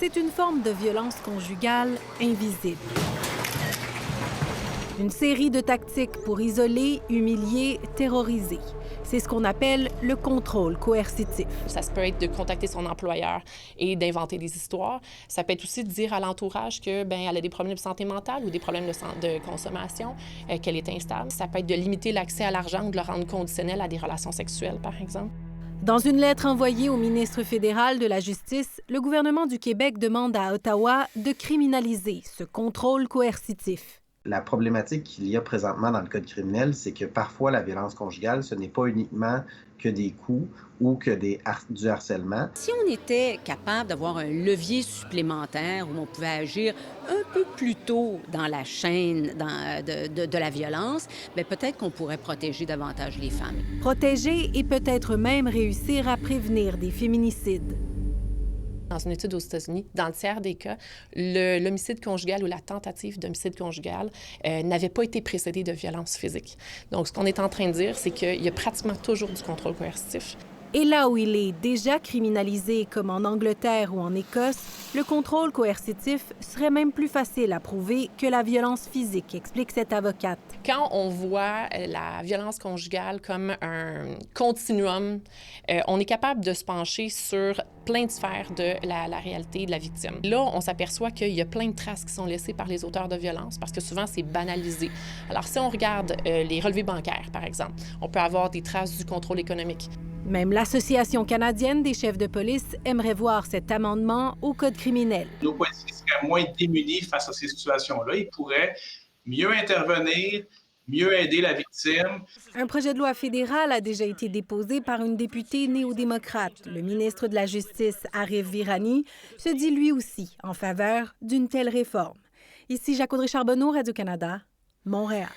C'est une forme de violence conjugale invisible. Une série de tactiques pour isoler, humilier, terroriser. C'est ce qu'on appelle le contrôle coercitif. Ça se peut être de contacter son employeur et d'inventer des histoires. Ça peut être aussi de dire à l'entourage que elle a des problèmes de santé mentale ou des problèmes de consommation, qu'elle est instable. Ça peut être de limiter l'accès à l'argent ou de le rendre conditionnel à des relations sexuelles, par exemple. Dans une lettre envoyée au ministre fédéral de la Justice, le gouvernement du Québec demande à Ottawa de criminaliser ce contrôle coercitif. La problématique qu'il y a présentement dans le Code criminel, c'est que parfois la violence conjugale, ce n'est pas uniquement que des coups ou que du harcèlement. Si on était capable d'avoir un levier supplémentaire où on pouvait agir un peu plus tôt dans la chaîne de la violence, peut-être qu'on pourrait protéger davantage les femmes. Protéger et peut-être même réussir à prévenir des féminicides. Dans une étude aux États-Unis, dans le tiers des cas, l'homicide conjugal ou la tentative d'homicide conjugal n'avait pas été précédé de violence physique. Donc, ce qu'on est en train de dire, c'est qu'il y a pratiquement toujours du contrôle coercitif. Et là où il est déjà criminalisé, comme en Angleterre ou en Écosse, le contrôle coercitif serait même plus facile à prouver que la violence physique, explique cette avocate. Quand on voit la violence conjugale comme un continuum, on est capable de se pencher sur plein de sphères de la réalité de la victime. Là, on s'aperçoit qu'il y a plein de traces qui sont laissées par les auteurs de violence parce que souvent, c'est banalisé. Alors, si on regarde les relevés bancaires, par exemple, on peut avoir des traces du contrôle économique. Même l'Association canadienne des chefs de police aimerait voir cet amendement au Code criminel. Nos policiers seraient moins démunis face à ces situations-là. Ils pourraient mieux intervenir, mieux aider la victime. Un projet de loi fédéral a déjà été déposé par une députée néo-démocrate. Le ministre de la Justice, Arif Virani, se dit lui aussi en faveur d'une telle réforme. Ici Jacques-Audrey Charbonneau, Radio-Canada, Montréal.